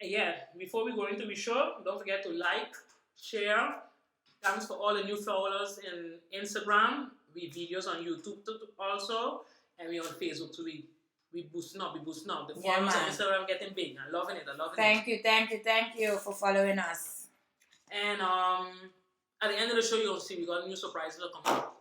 Yeah, before we go into the show, don't forget to like, share. Thanks for all the new followers in Instagram. We videos on YouTube also, and we on Facebook too. We boosting up, The followers on Instagram getting big. I'm loving it. Thank you for following us. And at the end of the show, you'll see we got new surprises that come up.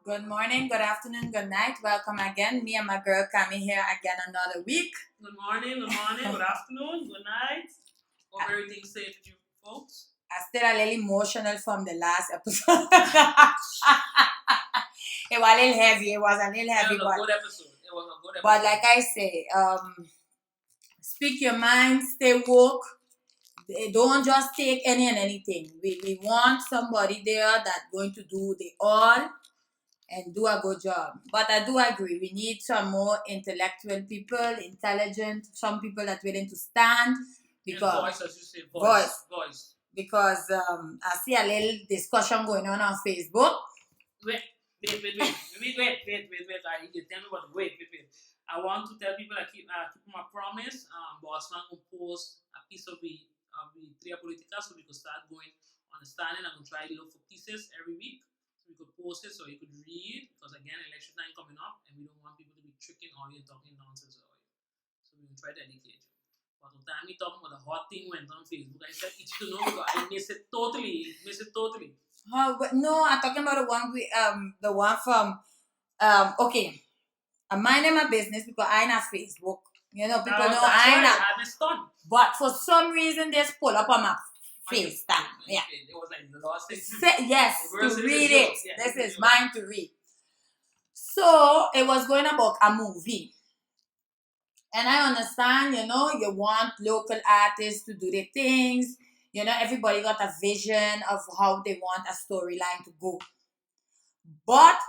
Good morning, good afternoon, good night. Welcome again. Me and my girl coming here again another week. Good morning, good afternoon, good night. Hope everything's safe with you folks. I still a little emotional from the last episode. It was a little heavy. It was a good episode. But like I say, speak your mind, stay woke. Don't just take any and anything. We want somebody there that's going to do the all and do a good job. But I do agree, we need some more intellectual people, intelligent, some people that willing to stand. Because and voice, as you say, voice. Because I see a little discussion going on Facebook. Wait. You tell me what. Wait. I want to tell people I keep my promise. Bossman will post a piece of the Tria Politica so we could start going understanding. I'm gonna try to look for pieces every week. So we could post it so you could read because again election time coming up and we don't want people to be tricking or you talking nonsense or you. So we're gonna try to educate you. But the time we talking about the hot thing went on Facebook, I said it's to know because I miss it totally. Oh, but no, I'm talking about the one from okay. I'm minding my business because I ain't have Facebook. You know, people know I ain't have. But for some reason, they pull up on my face. Yeah. It was like the last thing. Yes, to read it. Yeah, this is mine to read. So it was going about a movie. And I understand, you know, you want local artists to do their things. You know, everybody got a vision of how they want a storyline to go. But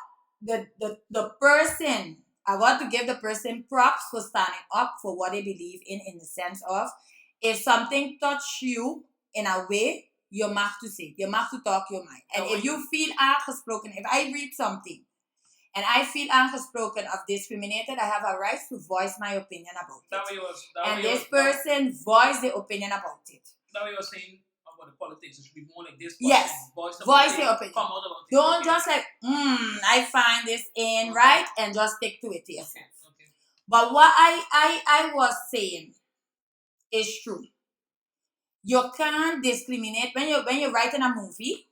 the person, I want to give the person props for standing up for what they believe in the sense of if something touch you in a way, you have to say, you have to talk your mind. And if you feel aangesproken, if I read something and I feel aangesproken of discriminated, I have a right to voice my opinion about it. And this person voiced the opinion about it. That way you were saying about the politics, it should be more like this. Yes, voice your opinion. Come out about it. Don't just like, I find this in right and just stick to it yourself. Okay. But what I was saying is true. You can't discriminate when you're writing a movie.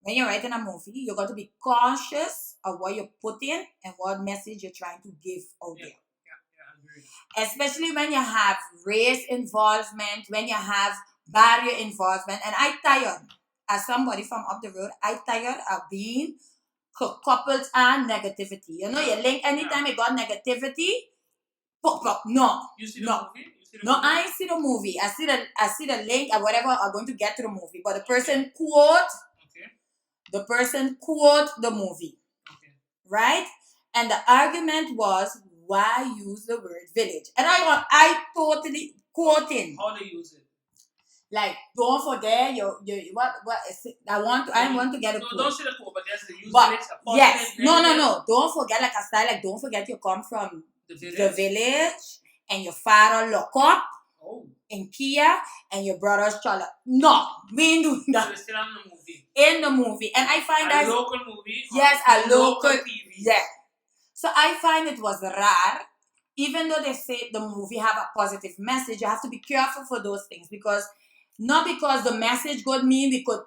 When you're writing a movie, you got to be conscious of what you put in and what message you're trying to give out there. Yeah, especially when you have race involvement, when you have barrier involvement. And I tired, as somebody from up the road, I tired of being coupled and negativity. You know, you link anytime you got negativity, pop. No. You see the movie? No, I ain't see the movie. I see the link or whatever are going to get to the movie. But the person quote the movie. Okay. Right? And the argument was why use the word village? And I totally quoting. How they use it? Like, don't forget your what is it? I want to get a quote. Don't say the quote, but that's the use but, yes. No. Don't forget like a style, like don't forget you come from the village and your father lock up in Kia and your brother's chala. No, we ain't doing that. So it's still in the movie. In the movie. And I find that a local movie. Yes, a local TV. Yeah. So I find it was rare. Even though they say the movie have a positive message, you have to be careful for those things because not because the message could mean we could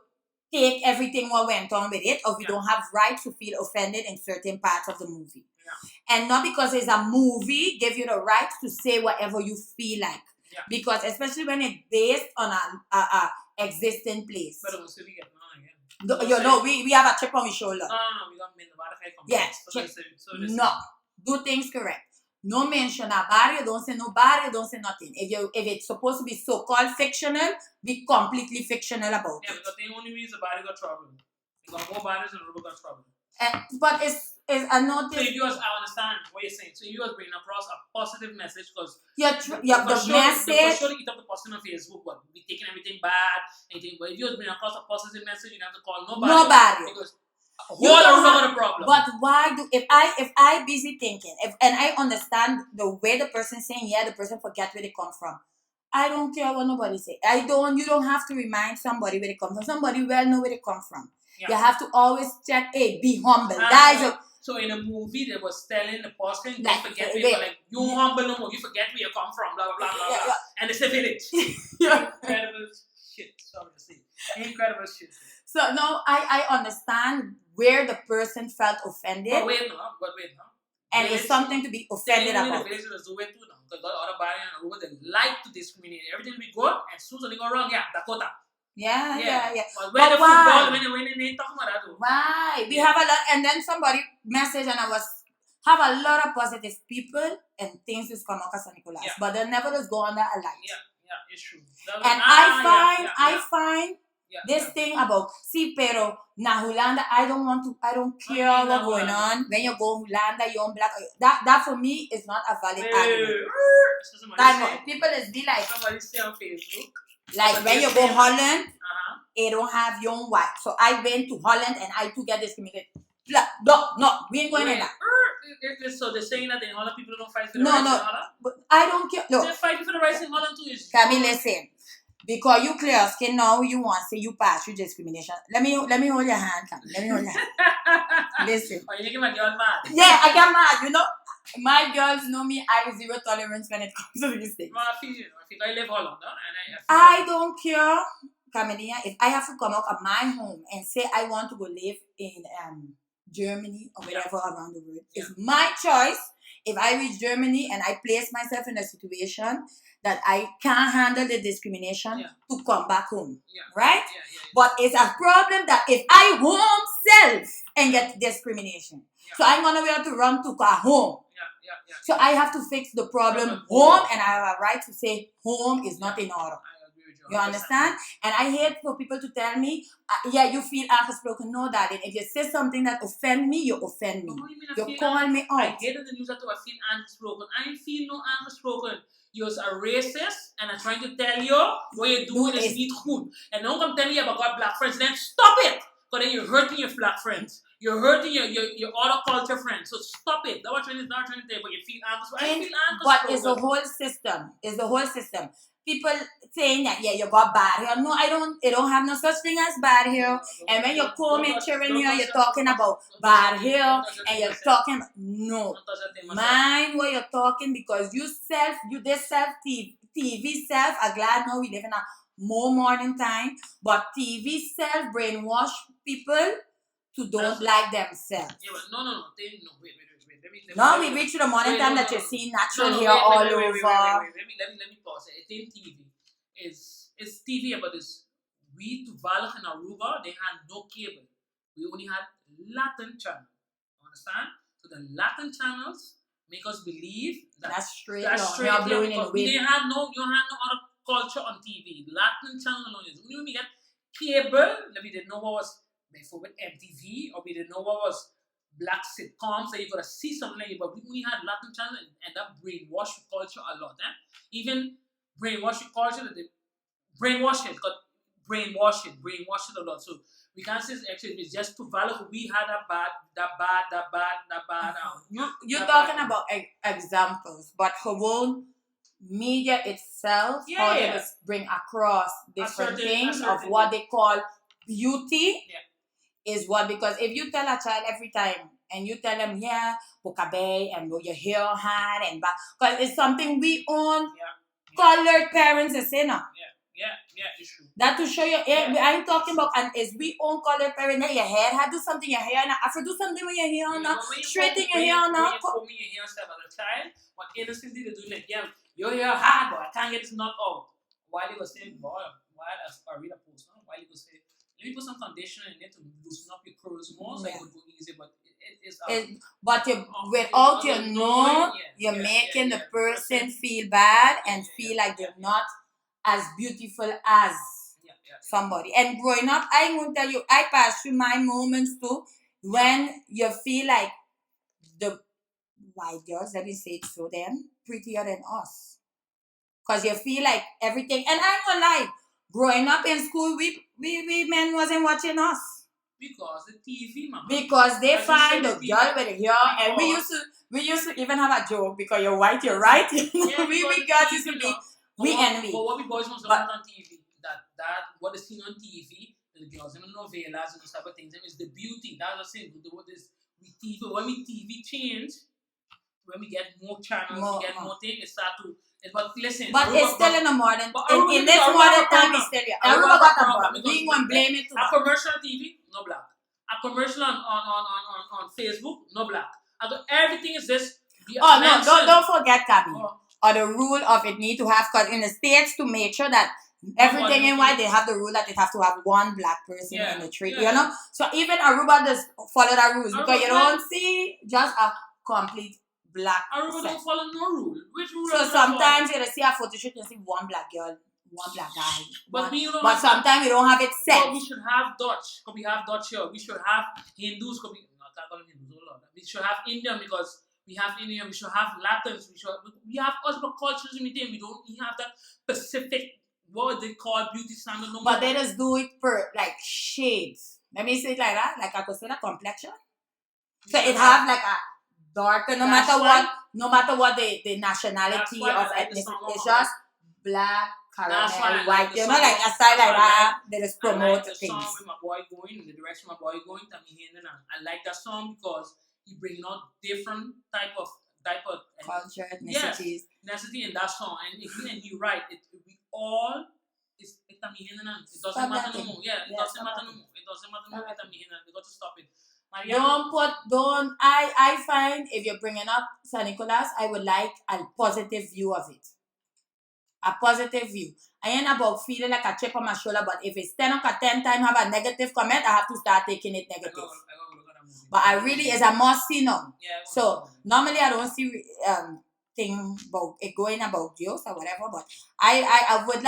take everything what went on with it or we don't have right to feel offended in certain parts of the movie. Yeah. And not because it's a movie give you the right to say whatever you feel like. Yeah. Because especially when it's based on a existing place. But also we get again. We have a chip on our shoulder. No, we got men the yes. No. Do things correct. No mention a barrio, don't say no barrio, don't say nothing. If it's supposed to be so-called fictional, be completely fictional about it. Yeah, because the only reason barrio got trouble. You got more barrios and Aruba got trouble. But it's I So noticed you was, I understand what you're saying. So you was bringing across a positive message because the for message. sure eat up the person on Facebook, but be taking everything bad, anything. But if you was bringing across a positive message, you don't have to call nobody. Because You whole don't Aruba have- got a problem. But why do if I busy thinking and I understand the way the person saying the person forget where they come from. I don't care what nobody say. You don't have to remind somebody where they come from. Somebody well know where they come from. Yeah. You have to always check, hey, be humble. That is so in a movie they was telling the person, Like, don't forget where like you humble no more, you forget where you come from, blah blah blah blah blah. And it's a village. Incredible shit. Sorry to say. Incredible shit. So no, I understand where the person felt offended. But wait no. And it's something to be offended about. The villagers do it too now. Because the other body and Aruba, they like to discriminate. Everything we good, and soon as something go wrong, Dakota. Yeah. But when the football, when they talking about that though. Why? We have a lot, and then somebody messaged, and I was have a lot of positive people and things is come out as Nicolas, but they never just go under a light. Yeah, it's true. And I find this thing about pero na Hulanda, I don't care what's going on. When you go Hulanda, you're black. That for me is not a valid argument. People is be like somebody say on Facebook. Like when you go Holland, they don't have young white. So I went to Holland and I too get discriminated. No, we ain't going in that. So they're saying that in Holland people don't fight for the rights in Holland? But I don't care. Look, they're fighting for the rights in Holland too. Camille, listen. Because you clear skin now, you want to say you pass your discrimination. Let me hold your hand, Camille. Let me hold your hand. Listen. Oh, you're making my girl mad. Yeah, I get mad. You know, my girls know me. I have zero tolerance when it comes to these things. No, I feel I live Holland, no? And I don't care, Camille, if I have to come out of my home and say I want to go live in Germany or wherever around the world. It's my choice. If I reach Germany and I place myself in a situation that I can't handle the discrimination to come back home. Right? But it's a problem that if I home self and get discrimination. So I'm going to have to run to a home. So I have to fix the problem home and I have a right to say home is not in order. You understand? And I hate for people to tell me, you feel outspoken. No, darling. If you say something that offend me, you offend me. You call me out. I get in the news that I feel outspoken. I ain't feel no outspoken. You're a racist and I'm trying to tell you what you're doing is not good. And don't come tell me about got black friends. Then stop it. Because then you're hurting your black friends. You're hurting your other culture friends. So stop it. That's what I'm not trying to tell you, but you feel outspoken. I feel outspoken. But it's the whole system. It's the whole system. People saying that you got bad hair. No, I don't. It don't have no such thing as bad hair. And when you're combing children here, you're talking about bad hair, and you're talking about mind what you're talking because you TV self. I'm glad now we live in a more modern time, but TV self brainwash people to don't like themselves. Yeah, but no. Wait. Now we reach the modern time that you see natural hair all over. Let me pause it. It's in TV. It's TV about this. We to Valak and Aruba, they had no cable. We only had Latin channel. Understand? So the Latin channels make us believe that's straight. You don't have no other culture on TV. Latin channel alone is when we get cable, we didn't know what was before with MTV, or we didn't know what was black sitcoms that you gotta see something like it, but we only had Latin channel and that brainwash culture a lot. Even brainwash culture that they brainwash it a lot. So we can't say it's just to value we had that bad. You're talking about examples, but whole media itself, how they just bring across different things of what they call beauty. Is what, because if you tell a child every time and you tell them, Bokabe and your hair hard and back, because it's something we own colored parents is saying now. It's true. That to show you, I'm talking about, and is we own colored parents, your hair had do something, your hair now. After do something with your hair now, straighten your hair now. When you comb your hair stuff as a child, what innocently they do like, your hair hard, boy, I can't get this knot out. While they were saying, boy, while I read a post, while they were saying, let me put some conditioner in it to loosen up your curls more so it would go easy, but but without you know, you're making the person feel bad and feel like they're not as beautiful as somebody. And growing up, I won't tell you, I passed through my moments too. when you feel like the white girls, let me say it so then, prettier than us. Because you feel like everything, and I ain't gonna lie, growing up in school, we men wasn't watching us. Because the TV, mama. Because they As you find said, the the girl TV. with the hair, and we used to even have a joke because you're white, you're right. Yeah, we because girls the used to TV, be no. we But envy. But what we boys must But- learn on TV, that what is seen on TV, the girls in the novelas and those type of things, is the beauty. That's the thing. What is we TV when we TV change, when we get more channels, we get more things, it start to. But listen, But Aruba, it's still in the modern. but In this Aruba modern got time, problem. it's still here. Aruba Aruba got a problem problem. We because gonna blame it to a us. commercial on TV, no black. A commercial on Facebook, no black. Everything is this. Oh no! Don't forget, Kabi. Or the rule of it need to have, because in the States, to make sure that everything in white, they have the rule that it have to have one black person in the tree. You know, so even Aruba does follow that rules, because you don't see just a complete black. Aruba don't follow no rule. Which rule? So sometimes you see a photo shoot, you see one black girl, one black guy. But sometimes you don't have it set. But we should have Dutch, because we have Dutch here. We should have Hindus, because I can't call them Hindus, oh Lord. We should have Indian, because we have Indian. We should have Latins. We have other cultures in between. We don't have that specific, what they call beauty standard no more. But they just do it per like shades. Let me say it like that. Like I could say that complexion. So it have like a darker, no matter what the nationality of ethnicity. It's just black, caramel, white. You know, like a style like that. They just promote the things. song with my boy going, the direction my boy going, I like that song because he bringing out different type of culture, ethnicities. Ethnicity in that song, and you're right. We all it doesn't matter no more. Yeah, it doesn't matter no more. It doesn't matter no more. We got to stop it. I find if you're bringing up San Nicolas, I would like a positive view of it. A positive view. I ain't about feeling like a chip on my shoulder, but if it's 10 or 10 times have a negative comment, I have to start taking it negative. But I really is a must see now. Yeah, so normally I don't see thing about it going about jokes or whatever, but I would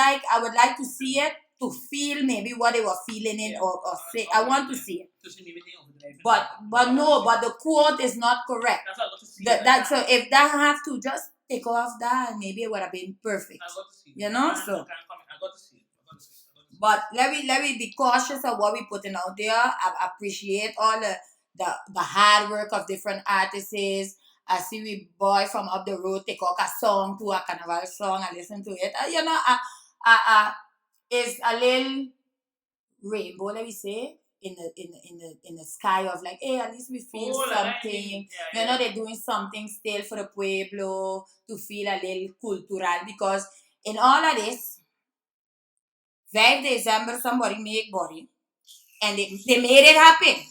like to see it, to feel maybe what they were feeling in or say. I want to see it. But the quote is not correct. So if that have to just take off that, maybe it would have been perfect. You know, so. But let me be cautious of what we putting out there. I appreciate all the hard work of different artists. I see we boy from up the road take out a song to a carnival song and listen to it. You know, it's a little rainbow, let me say, in the sky of like, hey, at least we feel something. You know, they're doing something still for the pueblo to feel a little cultural, because in all of this, 5 December somebody make body and they made it happen.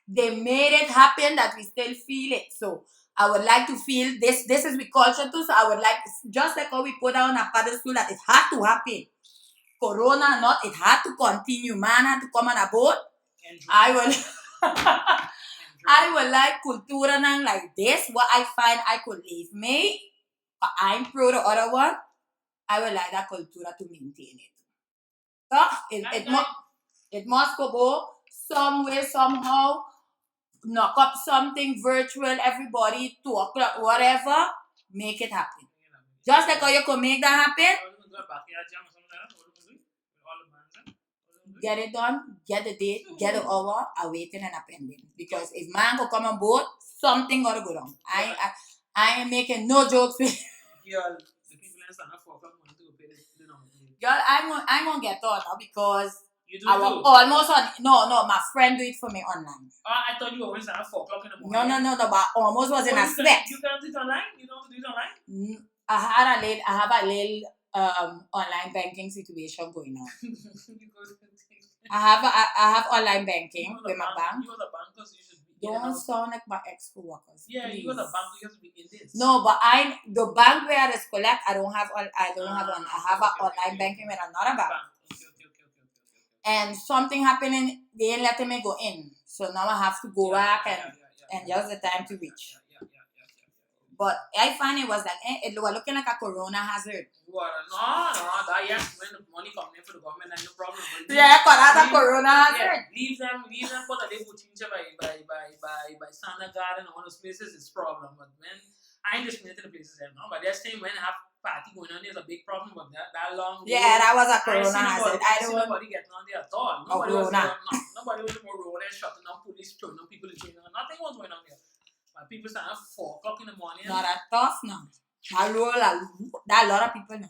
They made it happen that we still feel it. So I would like to feel this is we culture too. So I would like, just like how we put on a pedestal that it had to happen. Corona not, it had to continue. Man had to come on a boat. I would like cultura nang like this. What I find I could leave me, but I'm pro the other one. I would like that cultura to maintain it. So it must go somewhere, somehow, knock up something virtual, everybody, 2 o'clock, whatever, make it happen. Just like how you could make that happen. Get it done, get the date, get the hour, awaiting and appending. Because if man go come on board, something gotta go down. I ain't making no jokes with Girl, I'm gonna get on now because I was almost on. No, my friend do it for me online. I thought you were always at 4 o'clock in the morning. No, but I almost was in a sweat. You can't do it online? You don't do it online? I have a little online banking situation going on. I have online banking with my bank. You are the bankers, you should be. Don't sound like my ex-co-workers. Yeah, please. you are the bank, you have to be in this. No, but the bank where I just collect, I have an online banking with another bank. And something happening, they ain't letting me go in. So now I have to go back and just the time to reach. But I find it was like, it was looking like a corona hazard. What? No, that yes, when the money coming in for the government, then no problem. But Yeah, but that's a leave, corona hazard. leave them put a label change by Santa Garden and all those places, it's problem. But when I ain't just to the places there, no, but they're saying when I have party going on, there's a big problem. But that long road, Yeah, that was a I corona see hazard. nobody, I I see don't. nobody getting on there at all. Oh, Nobody was corona. there, nobody was more road and shutting down police, throwing down people in jail. Nothing was going on there. But people starting at 4 o'clock in the morning. Not that tough now. That a lot of people now.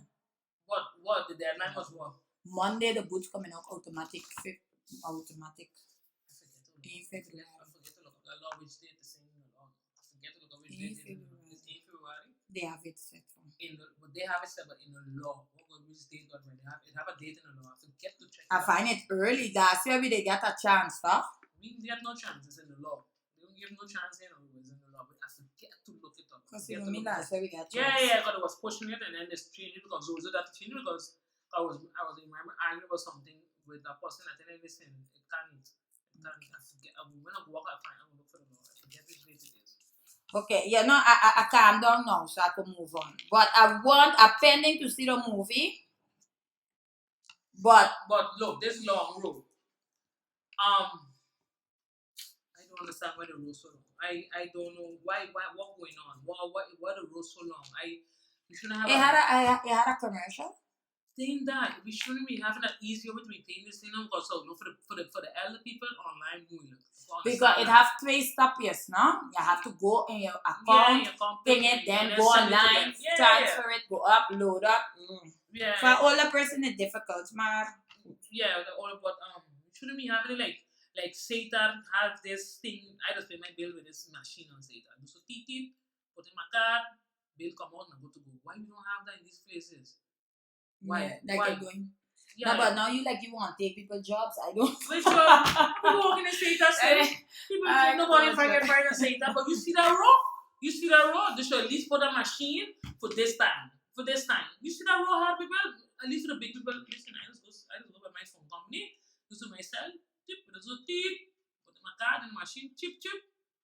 What? The deadline was what? Monday the boots coming out automatic. Automatic. I forget to look up the law which date the same law. I forget to look up which date it's in February. They have it set for. But they have it set but in the law. Which date got when they have a date in the law. I forget to check. I find it early. That's where we they get a chance, stuff. We get no chances in the law. They don't give no chance in the law. But I forget to look it up. Because you mean that's where we get chance. Yeah, because I was pushing it and then they changed it because those that changed it because I was remember arguing about something with that person. I think listen, it can't. I forget. When I walk, I look for the law. I forget which date it is. Okay, I calm down now so I can move on. But I'm pending to see the movie. But look, this long road. I don't understand why the road so long. I don't know why what going on. Why the road so long? We shouldn't have. It had a commercial. Saying that we shouldn't be having an easier way to maintain this thing because for the elder people online because it have 3 stoppages, no? You have to go in your account, ping it, then go online, transfer it, go up, load up. Yeah. For an older person, it's difficult, man. Yeah, but shouldn't we having it like Satan have this thing? I just pay my bill with this machine on Satan. Do so TT, put in my card, bill come out and I go to go. Why we don't have that in these places? Why? Yeah, Why? Going. Yeah, no, but now you want to take people's jobs. I don't. Which job? People walking in Satan say people nobody find a Satan, but you see that road? You see that road? They should at least put a machine for this time. For this time. You see that road hard people? At least for the big people, listen, I just go by my phone company, just do myself, tip, just go tip, put in my card in the machine, chip,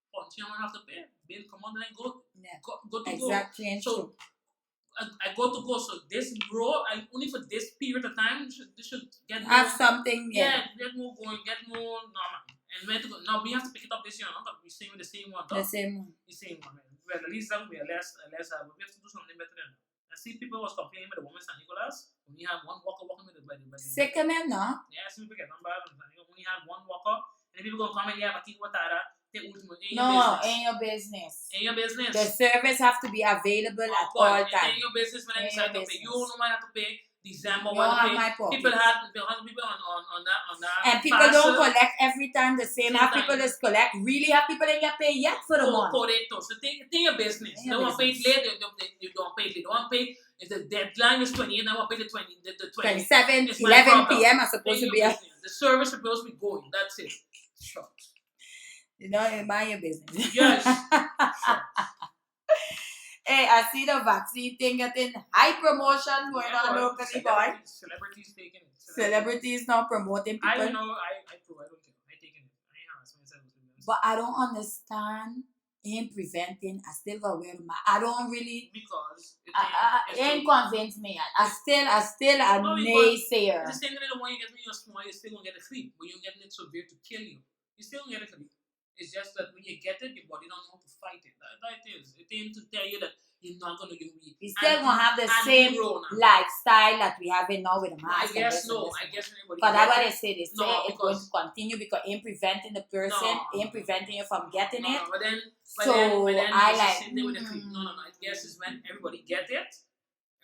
punch you don't have to pay. Bill come on and I go to exactly. go. So I go to go. So this row, only for this period of time, they should get more. Have something, yeah. Get more going, get more normal. And where to go? Now we have to pick it up this year. Not that we're saying the same one. The same one. The same one. Well, at least that will be a less. But we have to do something better than that. I see people was complaining with the woman San Nicolas. When you have one walker walking with the body. Sickening, no? Yeah, I see people get on bad. When you have one walker, and people gonna come and yeah, but keep what No, in your business. In your business. The service have to be available at all times. In your business, when I decide to pay, you don't know when I have to pay. December, you don't have my pocket. People on that. And people don't collect every time the same. Have people just collect. Really have people ain't get paid yet for the month. So think your business. They want to pay it late. You don't pay it. They don't pay. If the deadline is 28, I want to pay the 27, 11 p.m. are supposed to be. The service is supposed to be going. That's it. Sure. You know, mind your business. Yes. Hey, I see the vaccine thing getting high promotion going on locally, boy. Celebrities taking it. Celebrities now promoting people. I don't know. I don't care. I taking it. I ain't harassing myself. But I don't understand in preventing. I still got wear my. I don't really because it ain't convinced me yet. I still a naysayer. It's the same thing that when you get me your small, you still gonna get a free. But you're getting it severe to kill you. You still gonna get it free. It's just that when you get it, your body don't know how to fight it. That is. It ain't to tell you that you're not going to get weak. We still gonna have the same lifestyle that we have now with the mask. I guess no. I guess everybody. But that's what they say. They say no, it's going to continue because it ain't preventing the person, ain't preventing you from getting it. But then I like. No. I guess it's when everybody get it.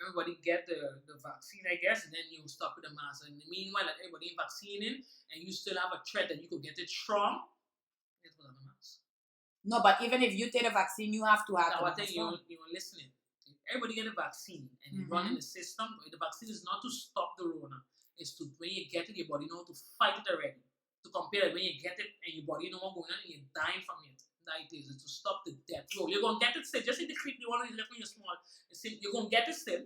Everybody get the vaccine, I guess, and then you stop with the mask. And meanwhile, that everybody vaccinating, and you still have a threat that you could get it strong. No, but even if you take the vaccine, you have to have. Now, I think you're listening. Everybody get a vaccine and you run in the system. The vaccine is not to stop the Rona. It's to when you get it, your body know to fight it already. To compare it when you get it and your body know what's going on and you're dying from it. That it is. It's to stop the death. You're gonna get it still. Just in the creep, you want to get when you're small. You're gonna get it still,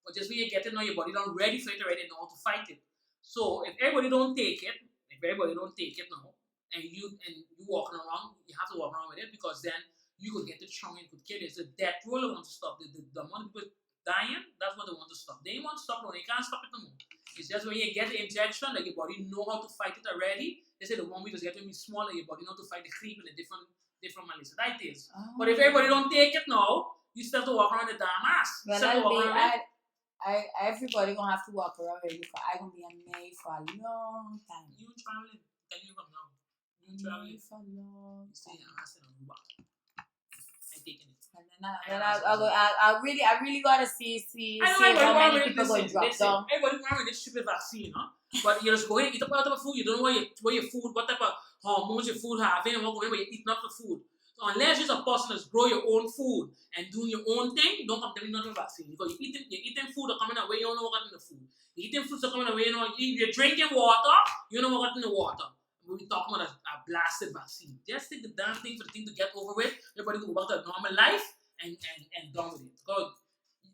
but just when you get it now, your body don't ready for it already. Know how to fight it. So if everybody don't take it now. And you walking around, you have to walk around with it because then you could get it strong and could kill it. It's a death row they want to stop. The amount of people dying, that's what they want to stop. They want to stop it, they can't stop it no more. It's just when you get the injection, like your body know how to fight it already. They say the one we just get to be smaller, your body know how to fight the creep in a different manner. So that is. Oh. But if everybody don't take it now, you still have to walk around the damn ass. Everybody gonna have to walk around with it because I'm gonna be a maid for a long time. You traveling? Tell you from now. You traveling for long. You say I'm asking Aruba. I'm taking it. And then I really gotta see how many people going to drop down. Everybody want this stupid vaccine, huh? But you just go in, eat up a lot of food. You don't know what your food, what type of hormones your food having, and what going where you're eating up the food. So unless you're a person that's grow your own food and doing your own thing, don't come tell me nothing vaccine. Because you're eating food that coming away, you don't know what got in the food. You're eating food that coming away, you're drinking water, you don't know what got in the water. We're talking about a blasted vaccine. Just take the damn thing for the thing to get over with. Everybody go back to a normal life and done with it. Because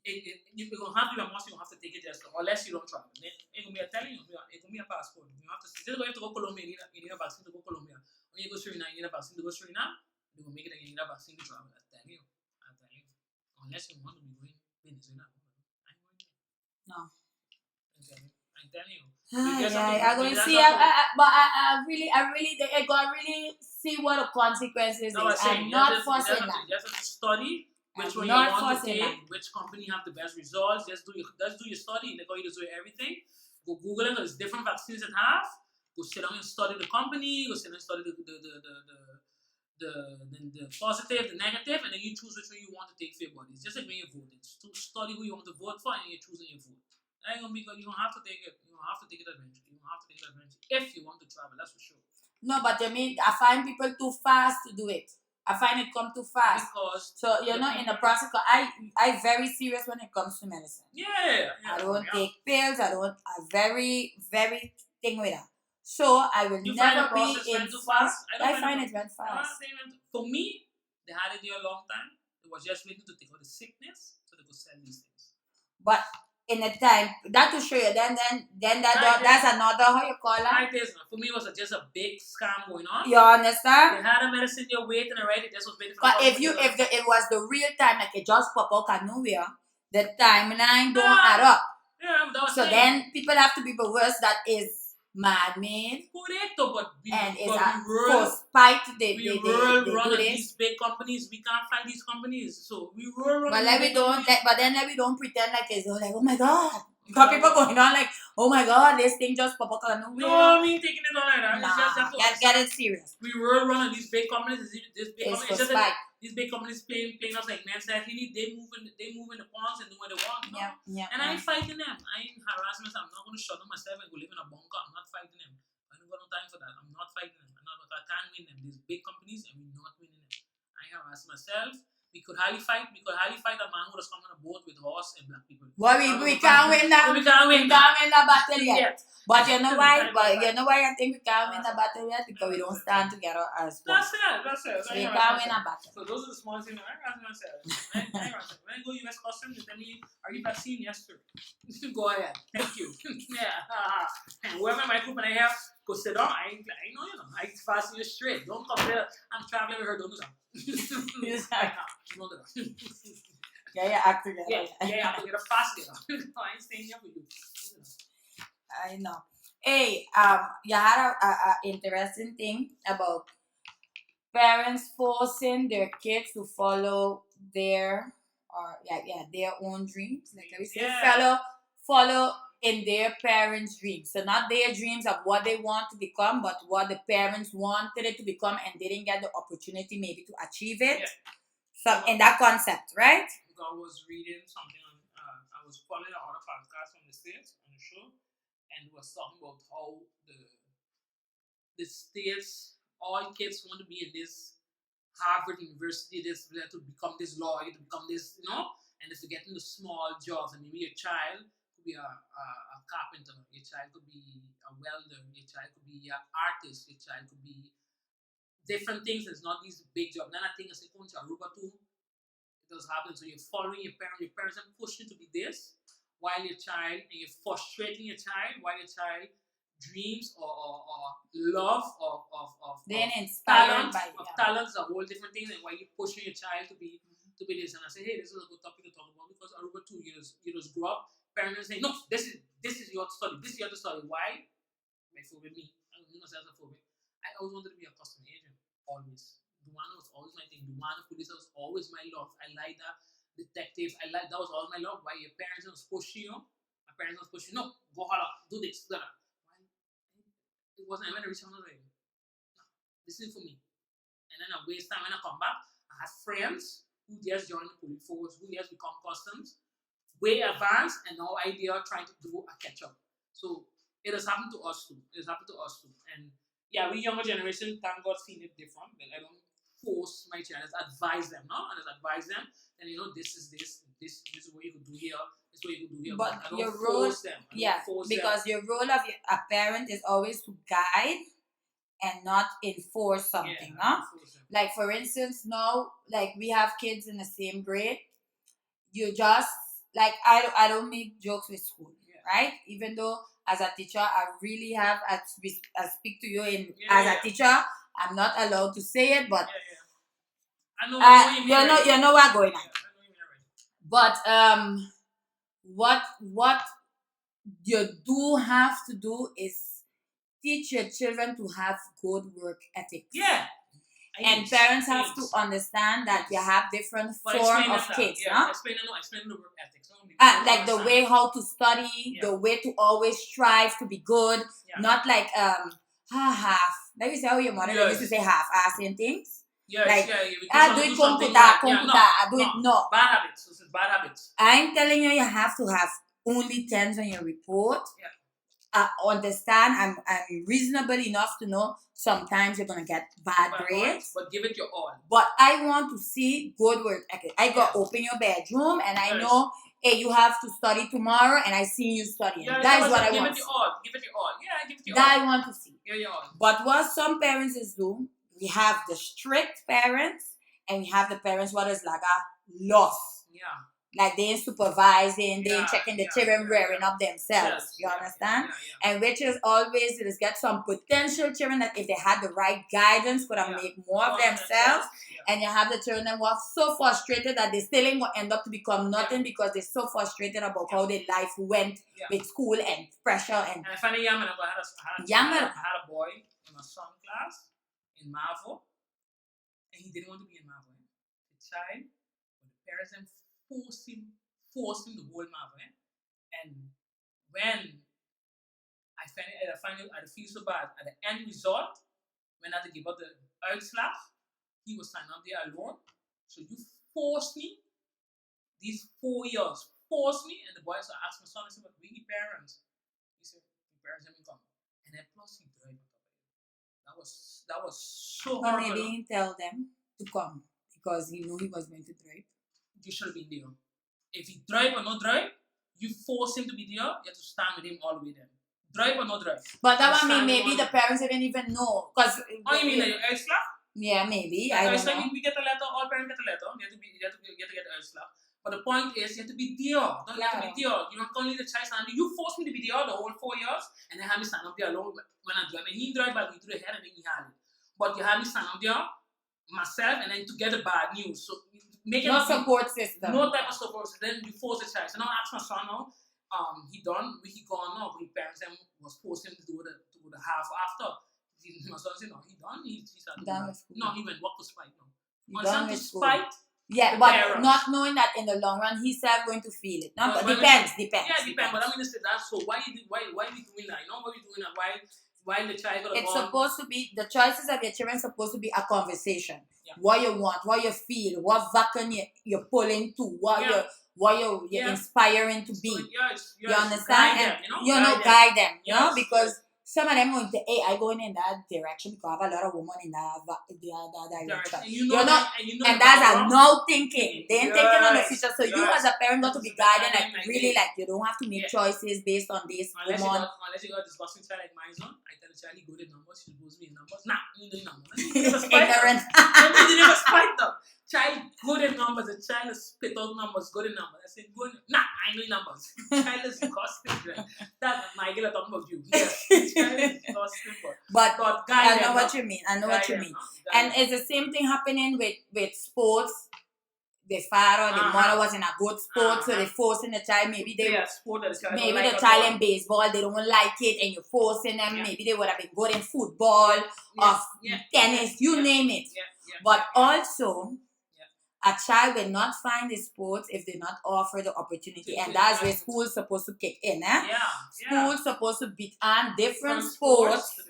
you're going to have to be a must, you're going to have to take it just unless you don't travel. It's going to be, I'm telling you, it's going to be a passport. You have to go Colombia, you need a vaccine to go Colombia. When you go Suriname, you need a vaccine to go Suriname. They're going to make it and you need a vaccine to travel. I tell you. Unless you want to be going Venezuela. I'm going there. No. I'm telling you. I'm going to see. But I gotta really see what the consequences is. I'm not forcing that. You just have to study which one you want to take, which company have the best results. Just do your study. Like how you do everything. Go Google it. There's different vaccines that have. Go sit down and study the company. Go sit down and study the positive, the negative, and then you choose which one you want to take for your body. It's just like when you vote. It's to study who you want to vote for, and you're choosing your vote. That ain't gonna be good. You don't have to take it. You don't have to take it adventure. You don't have to take it adventure if you want to travel. That's for sure. No, but I mean, I find people too fast to do it. I find it come too fast. Because so in the process. I very serious when it comes to medicine. Yeah. I don't take pills. I very thing with that. So I will never be in fast. I find it went fast. For me, they had it there a long time. It was just waiting to take out the sickness so they could sell these things. But in a time that to show you, then that's another how you call it. For me, it was just a big scam going on. You understand? They had a medicine you're waiting already. Just was waiting for. But if it was the real time, like it just pop out of nowhere, the timeline don't add up. Yeah, so then people have to be beware that is man-made. Correcto, but it's for spite they do these big companies. We can't fight these companies, so we run. But then we don't pretend like it's like, oh my god. Because people going on like, oh my god, this thing just pop up out of nowhere. No, I mean taking it on like that. Nah, get it serious. We run on these big companies. These big companies playing us like men said. They move in the pawns and do what they want. Yeah. And I ain't fighting them. I ain't harassing myself. I'm not going to shut them myself and go live in a bunker. I'm not fighting them. I don't got no time for that. I'm not fighting them. I can't win them. These big companies and we're not winning them. I ain't harassing myself. We could highly fight a man who was coming on a boat with horse and black people. Well, we can't win that. We can't win that battle yet. But you know why? I think we can't win the battle yet? Because we don't stand together as one. That's it. So we can't win a battle. So those are the small things I ask myself. When I go US Customs, they tell me, are you vaccine? Yes, sir. Go ahead. Thank you. And whoever my group and I have, go sit down. I know, I fasten you straight. Don't come there. I'm traveling with her. Don't do that. Yeah, act together. Yeah, I'm gonna get a fast I ain't staying here for you. I know. Hey, you had a interesting thing about parents forcing their kids to follow their own dreams. Like we say, follow in their parents' dreams. So not their dreams of what they want to become, but what the parents wanted it to become and didn't get the opportunity maybe to achieve it. Yeah. So in that concept, right? I was reading something on, I was following another podcast on the States, on the show, and was talking about how the States, all kids want to be in this Harvard University, this to become this lawyer, to become this, and they're forgetting the small jobs. And maybe a child could be a carpenter, your child could be a welder, your child could be an artist, your child could be different things. It's not these big jobs. Then I think it's going to Aruba too. It does happen. So you're following your parents are pushing to be this, while your child, and you're frustrating your child, while your child dreams or love of Then inspired talent, by of talents, a whole different thing, and why you pushing your child to be this. And I say, hey, this is a good topic to talk about because Aruba too, you just grow up, parents say, no, this is your study, this is your study. Why? My phobia, me, I don't know myself a phobia. I always wanted to be a customer agent, always. Duana was always my thing. Duana police was always my love. I like that. Detectives, that was all my love. Why your parents don't push you? My parents don't push you. No, go holla, do this, do that. Why? It wasn't. I went to reach out, I was like, no, this is for me. And then I waste time when I come back. I had friends who just joined the police force, who just become customs, way advanced, and now they are trying to do a catch up. So it has happened to us too. It has happened to us too. And yeah, we younger generation, thank God, seen it different. But I don't force my children, advise them, no? And advise them, and this is what you could do here, this is what you could do here. But I don't your role, force them. because your role of a parent is always to guide and not enforce something, no? Like for instance, now, like we have kids in the same grade, you just like I don't make jokes with school, right? Even though as a teacher, I really have I speak to you as a teacher. I'm not allowed to say it, but I know you know what's going on. But what you do have to do is teach your children to have good work ethics. Yeah. And parents have to understand that you have different form of kids, no? Explain the work ethics. Like the way how to study, the way to always strive to be good, not like half. Like you say how your mother used to say half-assing things. Yes, like, do it do it. No. Bad habits. This is bad habits. I'm telling you, you have to have only 10s on your report. Understand, I'm reasonable enough to know sometimes you're gonna get bad grades, but give it your all. But I want to see good work. Okay, I got open your bedroom and I know, hey, you have to study tomorrow, and I see you studying. That is what I want. Give it your all. Give it your all. Yeah, give it your all. That I want to see. Give it your all. But what some parents is do, we have the strict parents and we have the parents what is like a loss. Yeah. Like they ain't supervising, they ain't checking the children rearing up themselves. You understand? And which is always it is get some potential children that if they had the right guidance could have made more of themselves. And you have the children that were so frustrated that they still ain't gonna end up to become nothing because they're so frustrated about how their life went with school and pressure and I finally I had a boy in my son class in Marvel, and he didn't want to be in Marvel. The child, but the parents and forced him to hold Marvel. And when I feel so bad at the end result, when I had to give up the uitslag, he was signed up there alone. So you forced me these 4 years, forced me, and the boys asked my son, I said, but we parents. He said, the parents haven't come. And then plus he drive. That was so hard. Maybe he tell them to come because he knew he was going to drive. You should have been there. If he drive or not drive, you force him to be there, you have to stand with him all the way there. Drive or not drive. But that one mean maybe the parents didn't even know. Cause you mean the uitslag? Yeah, maybe. I don't know. We get a letter, all parents get a letter. You have to get the uitslag. But the point is, you have to be there. You have to be there. You don't only the child stand there. You forced me to be there the whole 4 years, and then have me stand up there alone when I drive. And he drive back me to the head, and then he had it. But you have me stand up there myself, and then to get the bad news. So make no support system. No type of support system. Then you force the child. So now I ask my son now. He gone now. But his parents was forcing him to do the half after. My son said no, he done. He started done with school. No, he went work for spite now. My son to spite. Yeah, but parents. Not knowing that in the long run he's going to feel it. No, but depends. Yeah, depends. But I mean, that's so why we doing that? You know why we doing that? Why the child? It's supposed to be the choices of your children supposed to be a conversation. Yeah. What you want, what you feel, what vacuum you're pulling to, what you're inspiring to be. So, you understand? Them, and guide them. You know, because some of them going to, hey, I going in that direction because I have a lot of women in that direction. And that's a no thinking. They ain't thinking on the future. So you as a parent got to be guided, like really, like you don't have to make choices based on this unless you got this busting child like my son, I tell the child he go to numbers, she goes me in numbers. Nah, you do numbers. Ignorant. You never spite them. child good in numbers. The child is spit out numbers, good in numbers. I said, good. Nah, I know numbers. Child is disgusting. Right? That Michael, I'm talking about you. Yes, child is disgusting. But guy, I know what you mean. I know what you mean. And it's the same thing happening with sports. The father, the mother was in a good sport, so they forcing the child. Maybe the child in baseball, they don't like it, and you're forcing them. Maybe they would have been good in football or tennis, you name it. But also, a child will not find the sports if they not offer the opportunity, and that's where school's supposed to kick in. School's supposed to be on different sports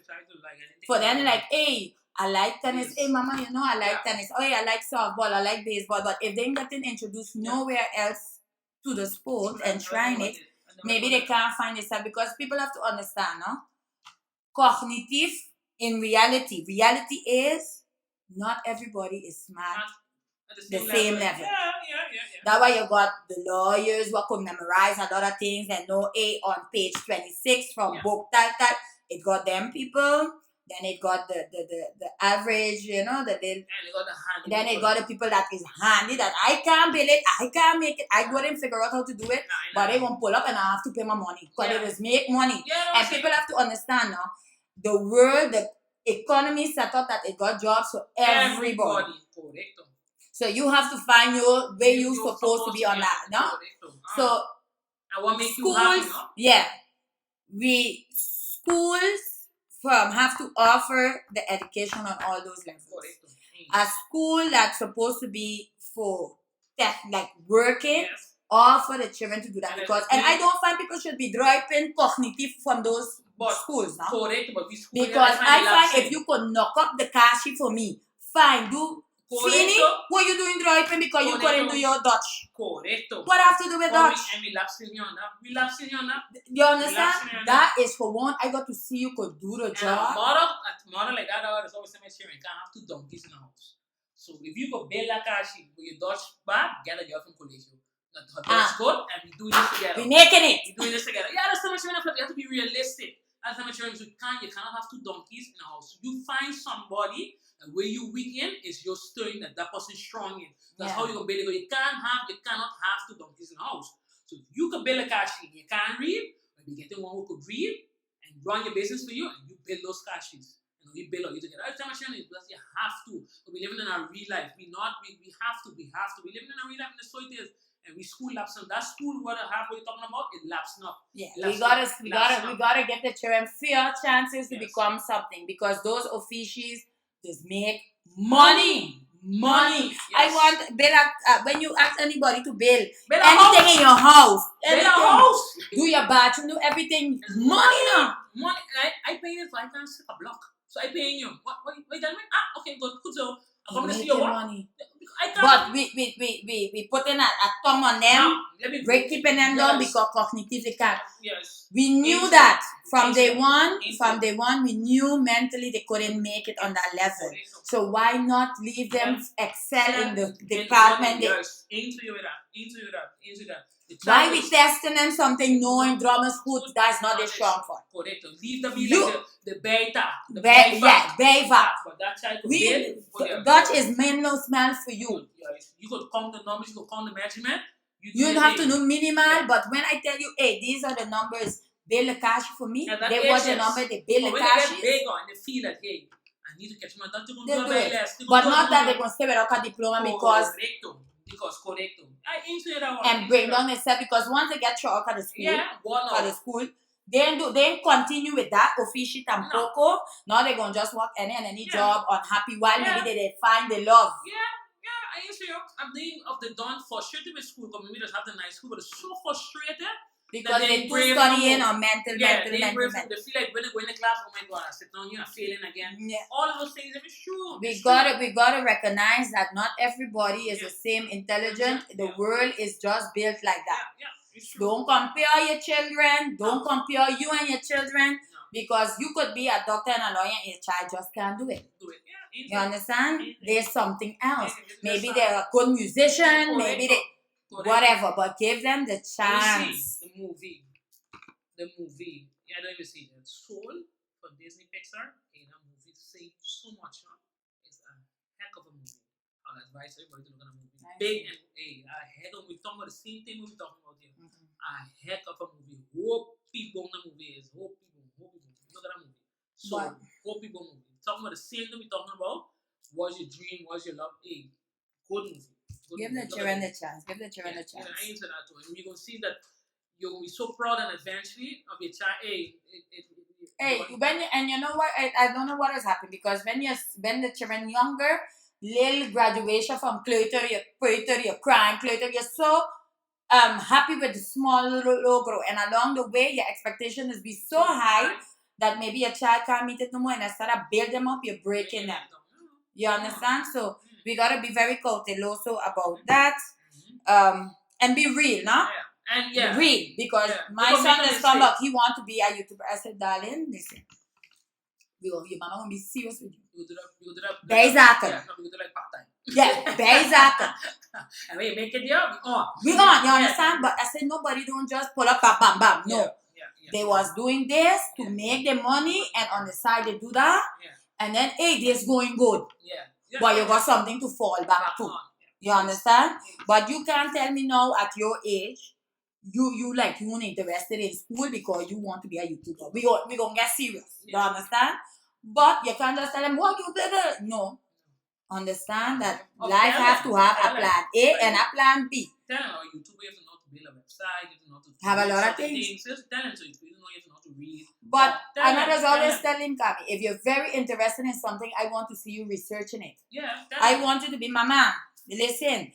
for them. Like, hey, I like tennis. Hey, mama, you know I like tennis. Oh, yeah, I like softball. I like baseball. But if they ain't getting introduced nowhere else to the sport and trying it, maybe they can't find it. Because people have to understand, no? Cognitive in reality is not everybody is smart at the same level. That's why you got the lawyers who could memorize a lot of things and know on page 26 from book that. It got them people. Then it got the average, you know, then it got the people that is handy, that I can't build it, I can't make it, I go and figure out how to do it, but they won't pull up and I have to pay my money, because they just make money. And people have to understand now, the world, the economy set up that it got jobs for everybody. So you have to find your way you're supposed to be on that, no? So I want to make schools, you happy, no? Schools have to offer the education on all those levels. A school that's supposed to be for like working, or for the children to do that, because and I don't find people should be dropping cognitive from those schools, no? Because I find if you could knock up the kashi for me, fine, do Fini, what you doing driving because you couldn't do your Dutch? Correcto. What have to do with Dutch? We lapsing on that. You understand? That is for one. I got to see you could do the job. Tomorrow like that, there's always so much here. You can't have 2 donkeys in the house. So if you could build a kashi with your Dutch bad, get a girl from collegio. That's good, and we doing this together. We making it. We doing this together. Yeah, that's so much enough. You have to be realistic. That's how much you cannot have 2 donkeys in the house. You find somebody. And where you weak in is your stirring that person strong in. That's how you're gonna build it. You cannot have 2 donkeys in the house. So if you can build a kashi, you can't read, but you getting one who could read and run your business for you, and you build those kashis. You build you together. Every time I share it, because you have to. We're living in our real life. We have to. We living in a real life, and so it is. And we school lapsing. That school what you're talking about, it lapsing up. Yeah, we gotta get the children fair chances to become something, because those officials just make money. Yes. I want build when you ask anybody to build anything in your house, do your bathroom, do everything. Money now. Money. I pay you so I can sit a block. So I paying you. What you telling me? Okay, good. So I'm gonna see your money. But we putting a thumb on them, we're keeping them down because cognitively can't. Yes. We knew that from day one. From day one, we knew mentally they couldn't make it on that level. So why not leave them excel in the department? Into that. Why we testing them something knowing drummers food that's not their strong for? Correct. Leave them the beta. Beta. Dutch is minimal smell for you. You could count the numbers, you could count the measurement. You don't have to know minimal, but when I tell you, hey, these are the numbers, build a cash for me, they watch the number, they build a cash. When they get big on, they feel that, hey, I need to catch my Dutch, they're going to do it less. But not that they're going to stay without a diploma because correcto. And bring down themselves, because once they get through out of the school, they continue with that official tampoco. Now they're gonna just work any job unhappy while maybe they find the love. I used to I'm thinking of the done frustrated with school, because we just have the nice school, but it's so frustrated because they're too studying or mental. They feel like when they go in the class, oh my god, I sit down here, I'm failing again. All of those things, it's true. We gotta recognize that not everybody is the same intelligent. The world is just built like that. Don't compare your children. Don't compare you and your children, because you could be a doctor and a lawyer and your child just can't do it. You understand? There's something else. Maybe they're a good musician. Maybe they whatever, but give them the chance. The movie. Yeah, I don't even see that. Soul for Disney Pixar. A movie saved so much. It's a heck of a movie. I'll advise everybody to look at a movie. Big and a heck of we talking about the same thing we talking about here. A heck of a movie. Hope people the movie is. Hope people. Look at a movie. So hope people movie. Talking about the same thing we talking about. What's your dream? What's your love? Good movie. Give the children a chance. Give the children a chance. I answer that too. And you're gonna see that you're gonna be so proud and eventually of your child. And you know what? I don't know what has happened because when the children younger, little graduation from Clayton, you're crying, Clayton, you're so happy with the small little logo, and along the way your expectation is be so high that maybe your child can't meet it no more, and instead of build them up, you're breaking them. You understand? So we gotta be very cauteloso about that, and be real, no? And real, because my son is come up, he want to be a YouTuber. I said, darling, listen, your mama gonna be serious with you. We go to that. Exactly. Yeah, we go to like part time. Yeah, exactly. And when you make it there, we on. You understand? But I said nobody don't just pull up, bam, bam, bam. No. They was doing this to make the money, and on the side they do that, and then this going good. But you got something to fall back to. You understand? But you can't tell me now at your age, you not interested in school because you want to be a YouTuber. We gonna get serious. You understand? But you can't just tell them, what you better. No. Understand that life have to have a plan A and a plan B. Tell them, YouTuber, you have to know to build a website, you have to know to have a lot of things. Just tell them so you know you have to know to read. But another's always telling Kami, if you're very interested in something, I want to see you researching it. I want you to be, Mama, listen,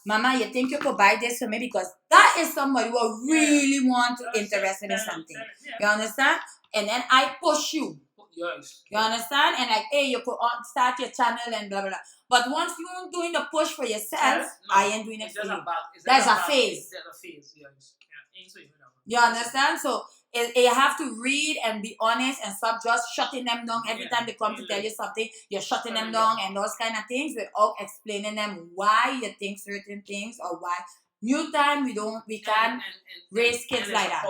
Mama, you think you could buy this for me? Because that is somebody who really want to interested in something. You understand? And then I push you. You understand? And like, hey, you could start your channel and blah, blah, blah. But once you're doing the push for yourself, I ain't doing it for you. That's a phase. You understand? So you have to read and be honest and stop just shutting them down every time they come to tell you something. You're shutting them down and those kind of things without explaining them why you think certain things or why. New time, we can't raise kids like that.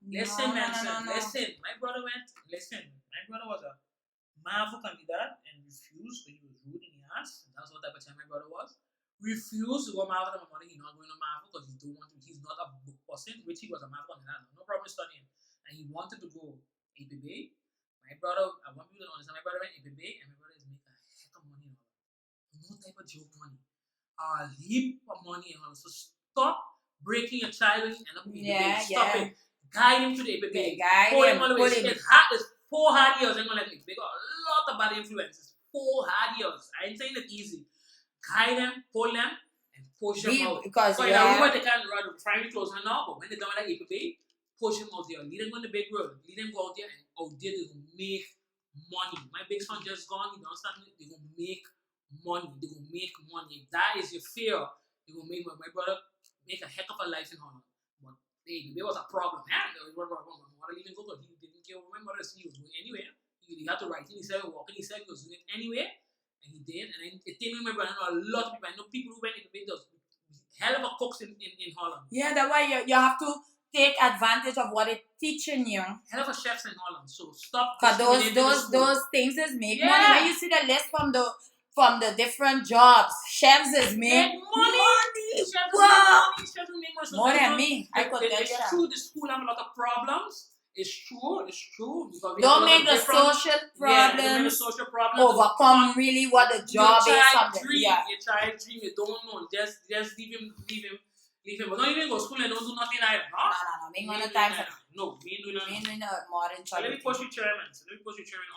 Listen. My brother was a Marvel candidate and refused when he was rude in the ass. That's what type of time my brother was. Refused to go Marvel and my mother, he's not going to Marvel because he's not a book person, which he was a Marvel candidate. No problem studying. And he wanted to go APB. My brother, I want people to understand, my brother went APB and my brother is making a heck of money. No type of joke money. A heap of money. So stop breaking your child and end up in APB. Stop it. Guide him to the APB. Pull him all the way. It's 4 hard years. I'm gonna they got a lot of bad influences. 4 hard years. I ain't saying it easy. Guide them, pull them, and push them out. Because in Aruba, they can't run primary close now, but when they come like APB, push them out there. Lead them on the big road. Lead them go out there, and out there they will make money. My big son just gone. You don't understand? They will make money. They will make money. If that is your fear, they will make money. My brother make a heck of a life in Holland. But there was a problem. There was a problem. My mother didn't go because he didn't care. My mother said he was going anywhere. He had to write. He said walking. He said he was doing it anyway. And he did, and it didn't remember. I know a lot of people. I know people who went into those hell of a cooks in Holland. Yeah, that's why you have to take advantage of what it's teaching you. Hell of a chefs in Holland. So stop. Cause those things is make money. When you see the list from the different jobs, chefs is make money. Chefs wow. Chefs make money. So more than me. I could tell you that. It's true. The school have a lot of problems. It's true. Don't make the social problems overcome really what the job is. Your child dream, you don't know. Just leave him. But don't even go to school and don't do nothing either. No. We ain't gonna time for that. No, we ain't doing nothing. We ain't doing modern child. Let me push you chairman.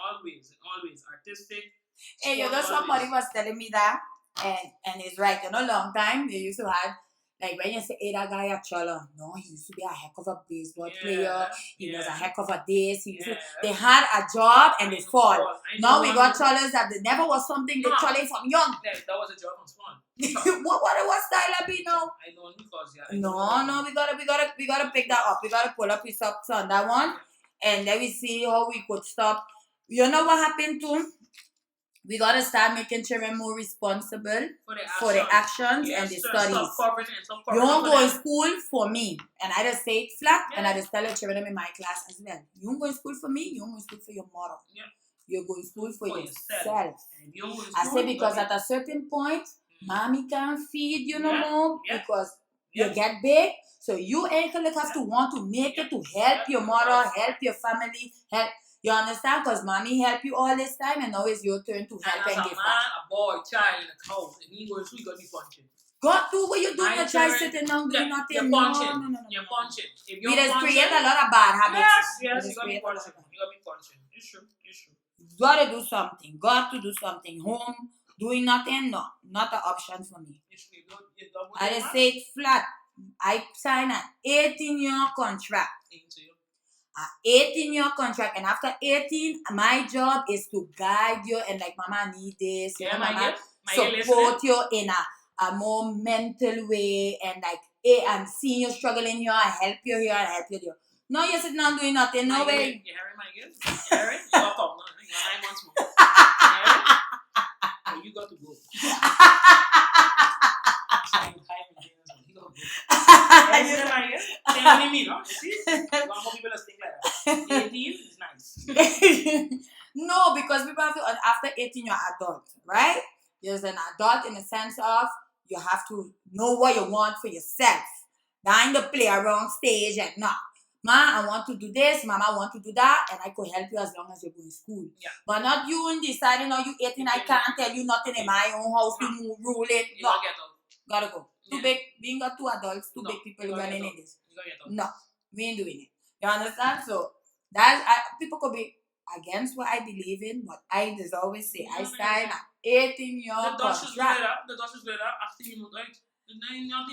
Always artistic. Hey, you know somebody was telling me that, and it's right. Long time they used to have. Like when you say, hey, that guy at Chola, no, he used to be a heck of a baseball player. He was a heck of a this. They had a job and they fall. Now we got Cholas that they never was something they Chola from young. Yeah, that was a job from small. what style be now? I don't because No, we gotta pick that up. We gotta pull up his socks on that one, and then we see how we could stop. You know what happened to him? We gotta start making children more responsible for the actions and the studies. You don't go in school for me, and I just say it flat, and I just tell the children in my class as well. You don't go in school for me. You don't go in school for your mother. You're going to school for yourself. And if you don't go to I school, say because at a certain point, mommy can't feed you no more because you get big. So you ain't gonna have to want to make it to help your mother, help your family, help. You understand? Because mommy helped you all this time and now it's your turn to help and give back. A boy, child in the house, and he going to school, you got to be punching. God, do what you doing, your child sitting down doing nothing. You're punching. You're punching. If you're we just create a lot of bad habits. Yes, you got to be punching. You got to be punching. It's true. Got to do something. Got to do something. Home, doing nothing, no. Not an option for me. I just say it flat. I sign an 18-year contract. An 18-year contract. And after 18, my job is to guide you and like, mama need this. Mama support you in a more mental way and like, and seeing you struggling here, I help you here, I help you there. No, you're sitting down doing nothing. No way. You hearing my gift? You hearing? You're welcome. You're 9 months more. You got to go. Telling me, no? You see? One more people are saying like that. 18 is nice. No, because people have to, after 18, you're adult, right? You're an adult in the sense of you have to know what you want for yourself. Not in the play around stage and no. Ma, I want to do this, mama, I want to do that, and I could help you as long as you're going to school. Yeah. But not you deciding, no, you 18, I can't tell you nothing in my own house, you rule it. No. Gotta go. Too big, we ain't got two adults, two big people running in this. No, we ain't doing it. You understand? So, people could be against what I believe in, but I just always say, I stand at 18-year contract. The dust is better after you move out.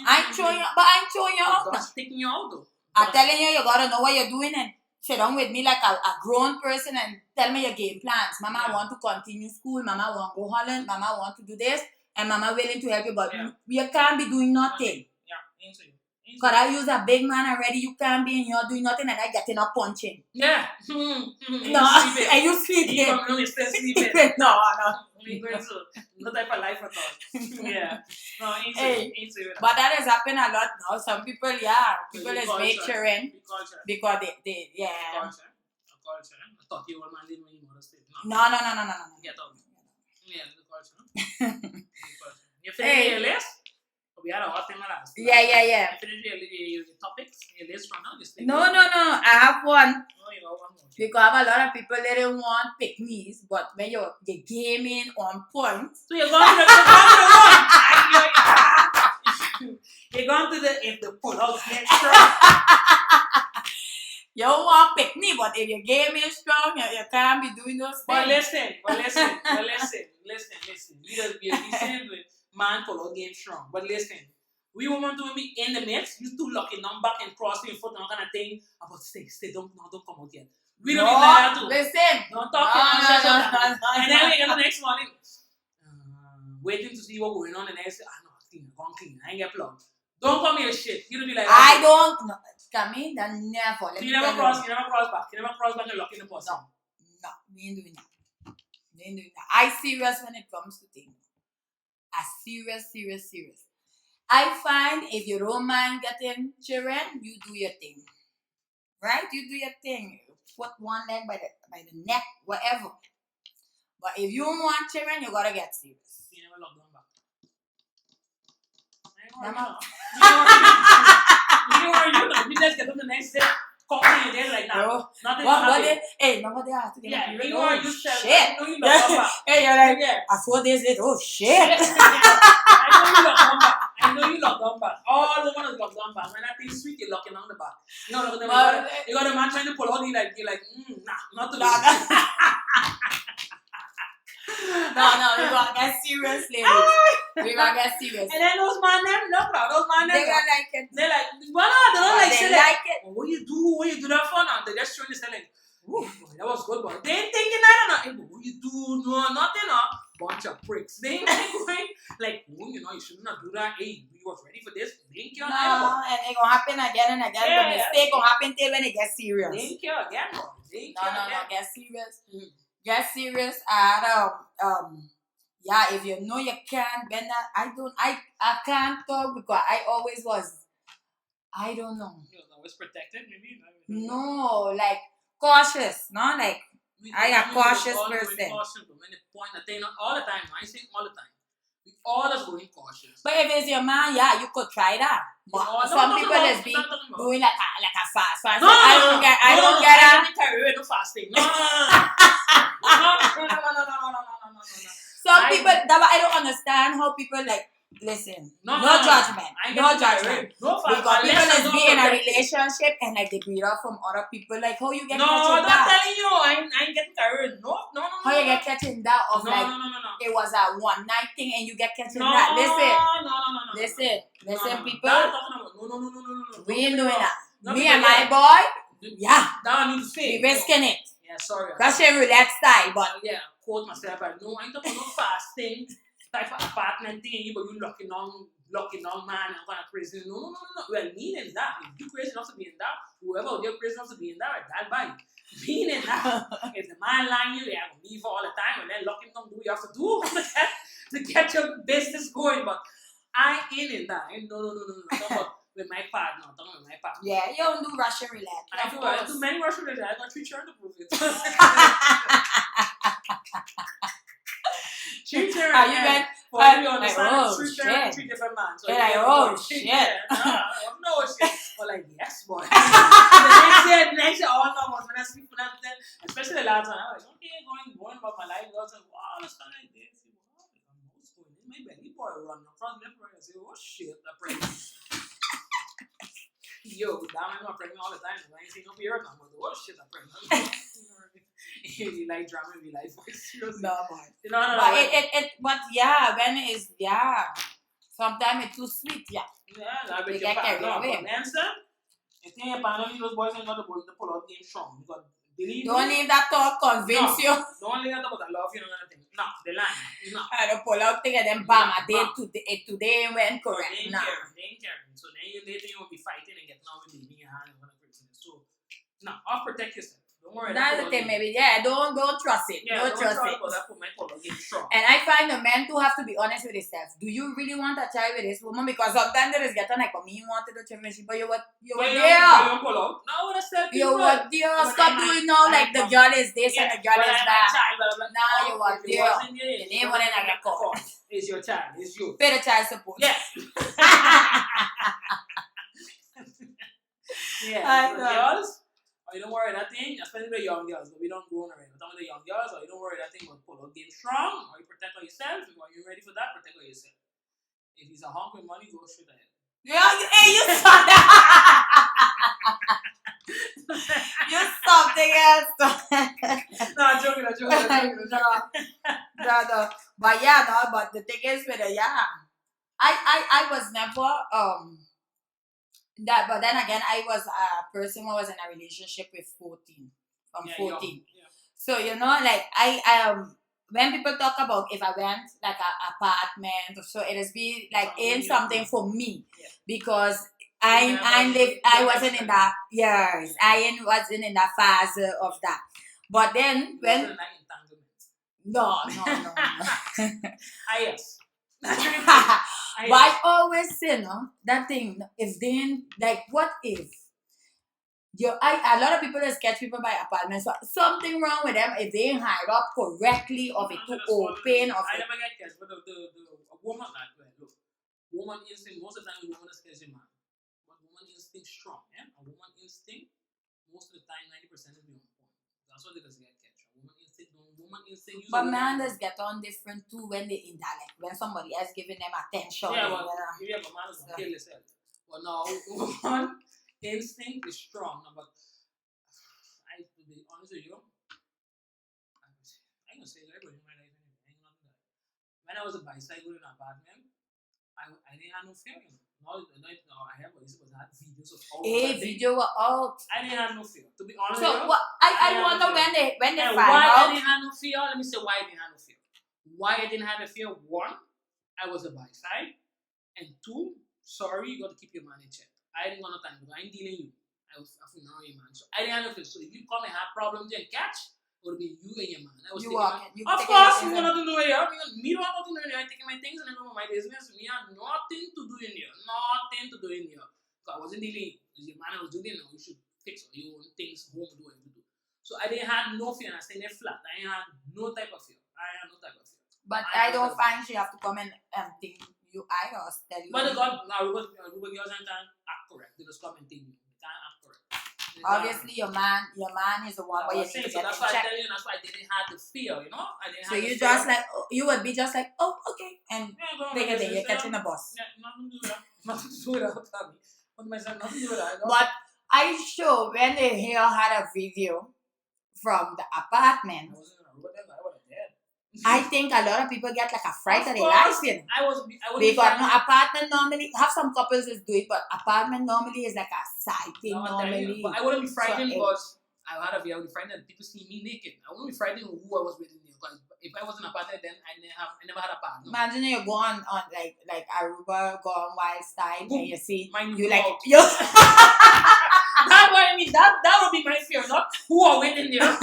I'm showing you out. The dust taking you out though. I'm telling you, you gotta know what you're doing and sit down with me like a grown person and tell me your game plans. Mama, I want to continue school. Mama, I want to go Holland. Mama, I want to do this. And mama willing to help you, but you can't be doing nothing. Yeah, into you. Because I use a big man already, you can't be and you're doing nothing and I getting up punching. Yeah. No, and you sleeping. You still sleeping. No. No type of life at all. Yeah. No, into it. But that has happened a lot now. Some people, people is maturing because they Culture. I thought you were man living when you were still. No. Get out. Yeah, the culture. You finished your list? We had a hot thing last. Yeah. You finished your topics, your list from now? No. I have one. Oh, you got one more. Because I have a lot of people that don't want pick-me's, but when you're gaming on point. So you're going to the one. You're going to the if the pull-out gets strong. You don't want pick-me, but if your game is strong, you can't be doing those things. But listen. We just be saying with man pull-out game strong. But listen, we want to be in the mix. You too lucky, not back and crossing your foot and all kind of thing. About stay, don't come out yet. We don't need that too. Listen. Don't talk no. And then we get the next morning, waiting to see what going on, and I say, I'm clean. I ain't get plugged. Don't come here shit. You don't be like I don't know. Camille, that never. So you never cross back. You never cross back and lock in the post. No, we ain't doing that. I serious when it comes to things. I serious. I find if you don't mind getting children, you do your thing. Right? You do your thing. Put one leg by the neck, whatever. But if you don't want children, you gotta get serious. You never lock them back. You just get them the next day. Calling you like now. Nothing Remember they have to get a period. You are you shit. Hey, you're like, I 4 days later, oh shit. I know you lock them back. All the ones lock them back. When that thing sweet, you're locking on the back. You know, you got a man trying to pull out, you're like, not to that. No, we gonna get serious, ladies. We gonna get serious. And then those man them, no problem. Those man them, they gonna like it. They're like, well, no, they don't like they say like it. What you do that for now? They just trying to say like, ooh, that was good, boy. They ain't thinking that, what you do, no, nothing, bunch of pricks. They ain't going like, you should not do that. Hey, we was ready for this. They ain't care. No, and it gonna happen again and again. The mistake gonna happen till when it gets serious. They ain't care again, boy. No, get serious. Get serious. And if you know you can't bend that, I can't talk because I always was. I don't know. You was always protected, maybe. No, like cautious, no, like I a cautious person. Caution, but when they point at thing, not all the time. I ain't saying all the time. We always going cautious. But if it's your man, yeah, you could try that. But some people just be doing like a fast. So I don't get it. No fasting. No. Some people, I don't understand how people like. Listen, no judgment, no judgment. Because people is be in a relationship and like they breed off from other people. Like how you get catching that? No, I'm telling you, I ain't getting carried. No. How you get catching that of like it was a one night thing and you get catching that? Listen, people. No. We ain't doing that. Me and my boy, yeah, that I need to say. We risking it. Yeah, sorry. Russian roulette style, but yeah, quote myself. I know I ain't talking about no fasting. Type of apartment thing, but you locking on man and going to prison. No. Well, meaning that if you crazy enough to be in that, whoever you're crazy enough to be in that, that by meaning that if the man lying you, yeah, leave all the time and then lock him down, do what you have to do to get your business going. But I ain't in that. No. With my partner, I'm talking with my partner. Yeah, you don't do Russian roulette. I do many Russian roulette. I got 3 children to prove it. Treat her again. For you understand, treat her 3 different men. So shit. No shit. But like, yes, boy. the next year, all of us, when I sleep for that, especially the last one, I'm like, okay, going about my life. I was like, wow, let's start like this. My belly boy run across the front and say, oh shit, that pregnant. Yo, that man was pregnant all the time. I ain't seen no period now, but oh shit, that pregnant. You like drama in life, seriously. No, but yeah, when it is sometimes it's too sweet, yeah. Yeah, like they get carried away. Answer. I think apparently those boys ain't got the boys to pull out game strong. Don't leave that talk convince you. Don't leave that talk about I love you and anything. No, the line. No. I don't pull out thing and then bam, a day today went correct. No. They ain't caring. So then later you will be fighting and getting out with me in your hand and whatever. So no, I'll protect yourself. Don't worry. That's the thing, maybe. Yeah, don't trust it. Yeah, don't trust it. And I find the men too have to be honest with themselves. Do you really want a child with this woman? Because sometimes there is getting like, for me, you wanted a child, but you were there. You were there. Stop doing now like the girl is this and the girl is that. Now you were there. The name on it and your call. It's your child. It's you. Pay the child support. Yeah. Girls. Or you don't worry that thing, especially the young girls, but we don't grow already. But some of the young girls, or you don't worry that thing, but pull out game strong, or you protect yourself. Or you ready for that, protect yourself. If he's a hunk with money, go straight ahead. Yeah, you saw that. You something else. No, I'm joking. No. But yeah, no, but the thing is with I was never that, but then again, I was a person who was in a relationship with 14. From 14. Yeah. So, you know, like, I when people talk about if I went, like, an apartment, so it is be, like, in something for me. Yeah. Because I wasn't in that, years. I wasn't in that phase of that. But then, when... No. Yes. But I always say, no, that thing, if they, like, what if? A lot of people just catch people by apartments, so something wrong with them if they ain't hired up correctly, or if it's too open, or I never get catch, but the woman, like, look, woman instinct, most of the time, the woman is catching man. But woman instinct strong, yeah? A woman instinct, most of the time, 90% is on point. That's what they just get catch. Woman instinct. But man does get on different too when they in that, like when somebody else giving them attention. Yeah, but man is gonna kill himself. But no, woman instinct is strong. No, but I to be honest with you, I ain't gonna say everybody in my life anyway. I ain't nothing that. When I was a bicycle in an apartment, I didn't have no fear. No, I have, but this was not videos of all. Video were out. I didn't have no fear. To be honest with you. So what I wonder when they find out. Why I didn't have no fear? Let me say why I didn't have no fear. Why I didn't have a fear? One, I was a by side, and two, sorry, you got to keep your man in check. I didn't got no time because I ain't dealing you. I was a funeral man, so I didn't have no fear. So if you come and have problems and catch, it would be you and your man. I was of course, you want to do it here. Me don't want to do it here. I'm taking my things and I know my business. Me have nothing to do in here. Nothing to do in here. Because I wasn't dealing with your man. I was doing it now. You should fix your own things, home, do what you do. So I didn't have no fear, and I stayed there flat. I ain't had no type of fear. I had no type of fear. But I don't find she have to come and think you either or tell you. But the God, Aruba girls can't act correct. They just come and think they can't act correct. Obviously, your man is the one where you need to get that's in why check. I tell you, that's why I didn't have the fear, you know. I didn't So have you the just fear. like you would be just like, oh, okay, and take a day, you're catching the bus. Yeah, nothing to do with that. Nothing to do with that. Tell me. What myself, nothing to do with that. But I sure when they here had a video from the apartment, I wasn't Aruba then. I would have dead. I think a lot of people get like a fright of their life, you know. I was Because no, apartment normally have some couples that do it, but apartment normally is like a side thing normally. But I wouldn't be frightened So, because I would be frightened that people see me naked. I wouldn't be frightened of who I was with in there. Because if I was in a partner, then I never had a partner. Imagine you go on like Aruba, go on wild style, and you see you like out. you. That's what I mean. That would be my fear, not who are winning there.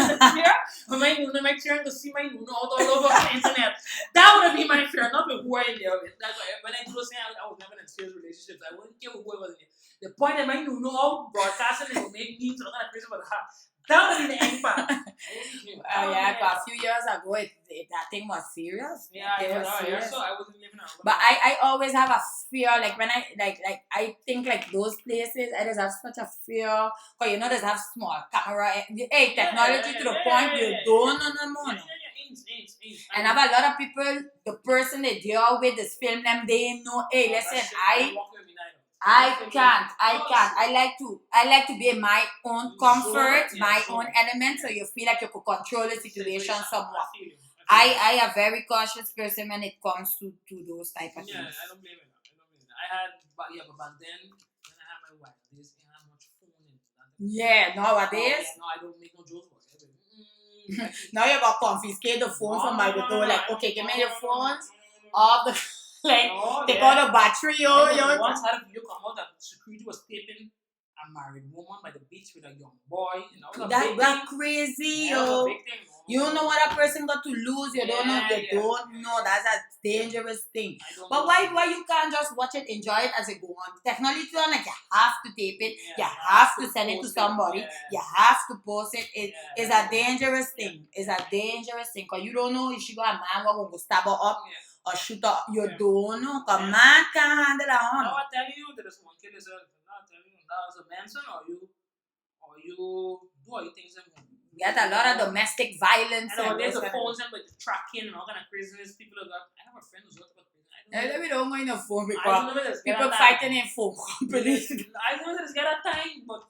My fear to see my nuno all over the internet. That would be my fear, not who are in there. That's why when I do the same, I was never in serious relationships. I wouldn't care who was in there. The point that my nuno all broadcasting and will make memes and all that crazy about that. That would be the end part. Yeah, but a few years ago, that thing was serious. Yeah, it was serious. So I wasn't living around. But I always have a fear, like when I think like those places, I just have such a fear. Cause you know, they have small camera, technology to the point you don't know no more. And I have a lot of people, the person they deal with is film them, they know, hey, listen, I can't. I like to be in my own comfort, my own element, so you feel like you could control the situation somewhat. I am a very cautious person when it comes to those type of things. Yeah, I don't blame it. But back then, when I had my wife, there didn't have much phone in it. Yeah, nowadays. No, I don't make no jokes about it. Now you got confiscate the phone from my door. Like, okay, give me your phones. All the take all the battery. Once had a video come out that security was taping a married woman by the beach with a young boy. You know, that's crazy, yo. You don't know what a person got to lose. You don't know. You don't know. That's a dangerous thing. But why you can't just watch it, enjoy it as it go on? Technology on, like you have to tape it. You have to send it to somebody. You have to post it. It's a dangerous thing. It's a dangerous thing because you don't know if she got a man who will stab her up or shoot her. You don't know. Because man can't handle a horn. Now I tell you, there is one kid is not telling you that was a Manson or you do all you things at home. Get a lot of domestic violence. And there's the phones and like tracking and all kind of craziness. People have got. I have a friend who's worked about prison. We don't go in a phone because people fighting in phone companies. I know there's got a time, but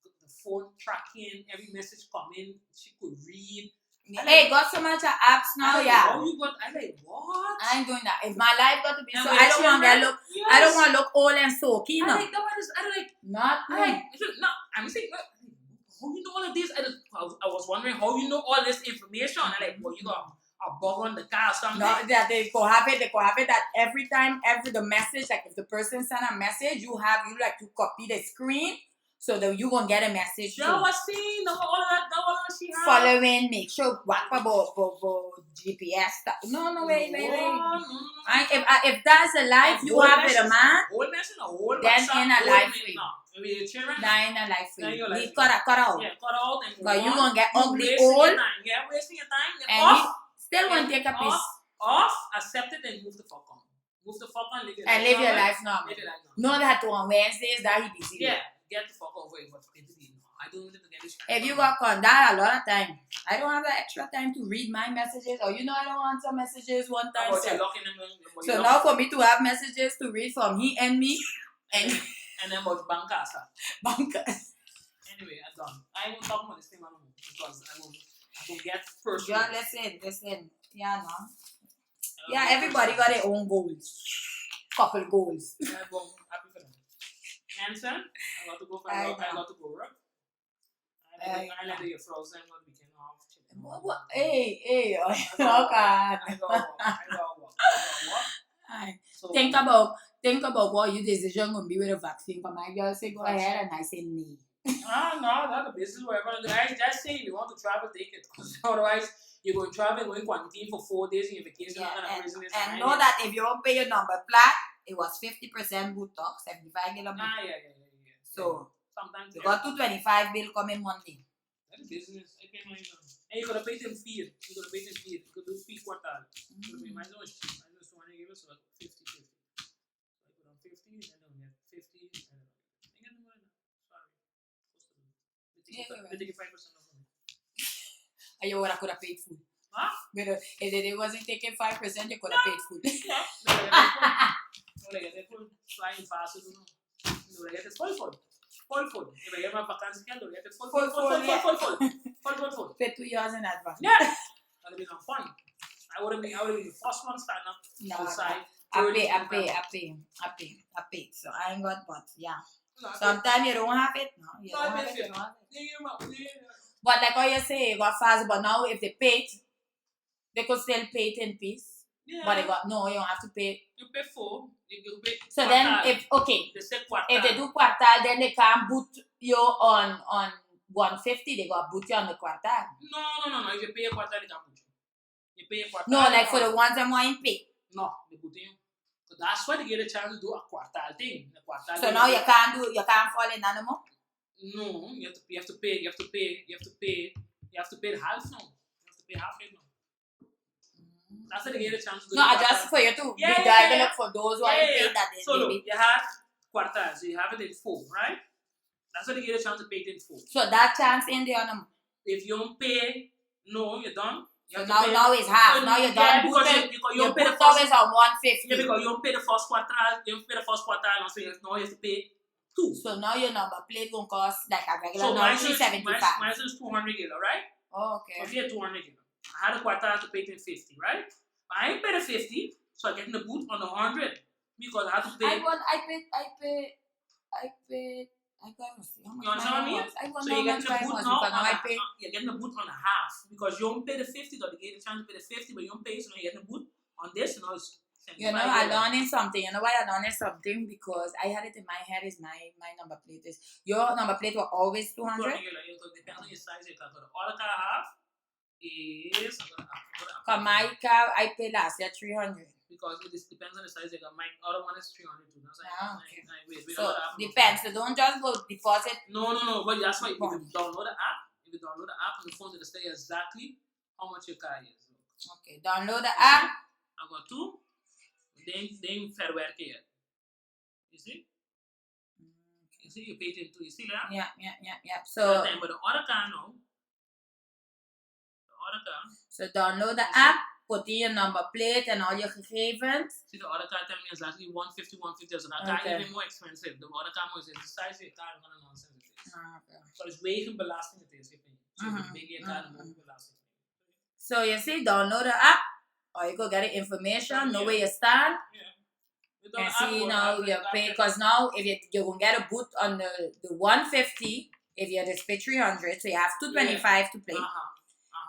the phone tracking, every message coming, she could read. Hey, got so much apps now, yeah. Oh, you got? I like what? I ain't doing that. If my life got to be so, I don't want to look. Yes. I don't want to look old and soaky. No. I like that one. I like not. I like no. I'm saying. How you know all of this? I was wondering how you know all this information. I like, well, you got a bug on the car or something. No, that they could have it that every time, the message, like if the person send a message, you like to copy the screen so that you gonna get a message. That was seen. All that she had. Following, make sure what about GPS stuff. No, wait. No. If that's a life you have with a man, then in a life free. Dying a life free. We cut out. Yeah, cut out. Because you gonna get ugly old. Yeah, wasting your time. And off. Still won't take a piece. Off, accept it and move the fuck on. Move the fuck on, live your life normal. Know that on Wednesdays that he busy. Yeah, get the fuck over it. I don't need to get this. If you got on that a lot of time, I don't have the extra time to read my messages, or I don't answer messages one time. So now for me to have messages to read from he and me, and then about bankers. Anyway, I'm done. I won't talk about this thing anymore because I will get personal. Yeah, listen. Yeah, no. Yeah, everybody got their own goals. Couple goals. Yeah, well, happy for them. Hanson, I got to go for I got to go work. I let you frozen what we can off. What? Hey, oh God. I got So, think about what your decision gonna be with the vaccine. But my girl say go ahead and I say no. No, that's the business we're gonna do. I just say if you want to travel, take it. Because otherwise you're going to travel and going quarantine for 4 days in your vacation. And know that if you don't pay your number flat, it was 50% Botox, 75 bill a month. Yeah. So sometimes you got 225 bill coming Monday. That is business. I pay mine. And you could have paid him fee. You could have paid him fee. You could do fee quartal. You could have paid mine. No, it's cheap. Mine was 200 give us so 50, 50. So I put on 50, and then we get 50, and then I get the money. Sorry. They take 5% off me. And you would have could have paid food. Huh? But if they wasn't taking 5%, you could have paid food. Yeah. No, they get the food. Flying fast, you know. No, they get the full food. Full food. If I get my vacancy, they get the full food. Full. Pay 2 years in advance. Yeah. That would be no fun. I would have been the first one stand up outside. I pay. So I ain't got but yeah. Sometimes you don't have it. No, you don't have it. But like how you say, you got fast, but now if they pay it, they could still pay it in peace. Yeah. But they got no, you don't have to pay. You pay 4. You pay so quartal. Then if They say quartal. if they do quartal, then they can't boot you on 150. They got boot you on the quartal. No. If you pay a quartal, they can't boot you. You pay a quartal. No, like for the ones that want to pay. No, they boot you. So that's why they get a chance to do a quartal thing. So now you can't fall in anymore. No, you have to pay the half now. You have to pay half it now. That's why they get a chance to do. No, just for you to be driving up for those who are paying that. So look, you have quartile, so you have it in 4, right? That's why they get a chance to pay it in 4. So that chance in there no. If you don't pay, no, you're done. So now it's half. So now you're done. Because you don't pay the first. Always on 150. Yeah, because you don't pay the first quartile. You don't pay the first quartile, so now you have to pay 2. So now your number plate won't cost like a regular so number 375. Mine is 200 kilo, right? Oh, okay. So if you had 200 kilo, I had a quartile to pay it in 50, right? But I ain't paid the 50, so I get in the boot on the 100 because I had to pay. I gotta see how much. You understand what I mean? So you get the boot now. You're getting the boot on the half because you don't pay the 50, or they get a chance to pay the 50, but you don't pay, so now you're getting the boot on this, and now it's. You know, I learning something. You know why I learning something? Because I had it in my head is my number plate is. Your number plate were always 200? Depending on your size, you can go to all the car half is. For my car, I paid last year 300. Because it depends on the size. Like my other one is 300 too. Okay. Wait, so depends. So don't just go deposit. No. But that's why if you download the app, on the phone, it'll say exactly how much your car is. Okay, download the app. I got 2. Then fair work here. You see? You see, you paid it 2. You see that? Yeah. So, but the other car now. So download the app, put in your number plate and all your gegevens. See, the other car tell me exactly 150. So that car is even more expensive. The other car is the size of your car is gonna nonsense it is. Okay. So it's way belasting it is. So the bigger your car, the more belasting. So you see, download the app, or you go get the information, know where you stand. Yeah. And see now you pay, because now if you're going to get a boot on the 150, if you just pay 300, so you have 225 to pay.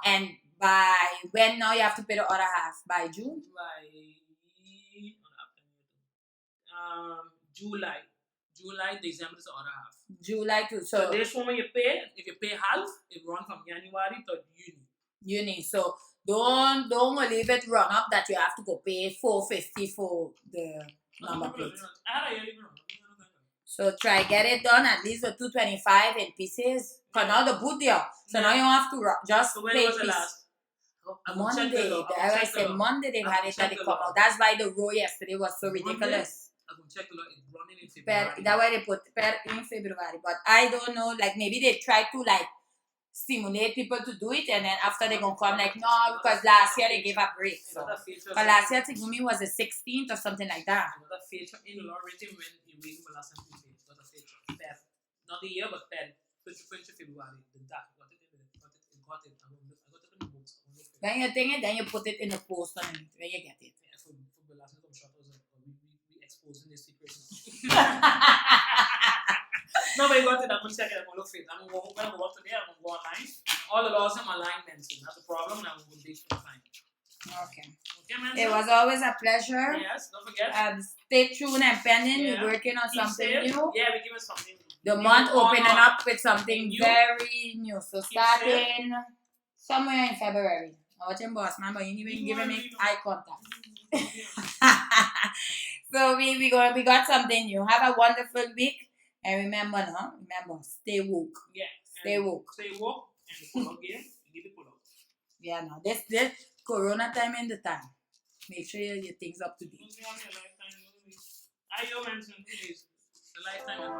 And by when now you have to pay the other half? By June? July, December is the other half. July too. So this one when you pay, if you pay half, it runs from January to June. So don't leave it run up that you have to go pay $450 for the number plate. So try get it done at least with $225 in pieces. Cause now the boot there. So now you don't have to just pay pieces. Monday. I said Monday they had it that it come out. That's why the row yesterday was so ridiculous. I'm gonna check the law. It's running in February. That's why they put in February. But I don't know. Like maybe they try to like stimulate people to do it, and then after they gonna come like no, because last year they gave a break. So. But last year Tigumi was the 16th or something like that. Another feature in law written when you wait for last time to pay. Got a feature. Not the year, but 20 February. The date. Got it in the books. When you think it, then you put it in the post on it when you get it. Yeah, for the last time we exposing the secret. No, but you got it. I'm going to check it. I'm going to look for it. I'm going to go up today. I'm going to go online. All the laws in my line mentioned. That's the problem. And I'm going to be fine. Okay, man. It was always a pleasure. Yes, don't forget. Stay tuned and pending. We're working on something new. Yeah, we're giving something new. The month opening up with something very new. So starting somewhere in February. I watch him boss man, but you didn't even give me eye contact. So we got something new. Have a wonderful week. And remember, stay woke. Yeah. Stay woke. Stay woke and the pull up game, you need to pull up. Yeah, no, this Corona time and the time. Make sure your things up to date. You have your lifetime. I mentioned it is the lifetime.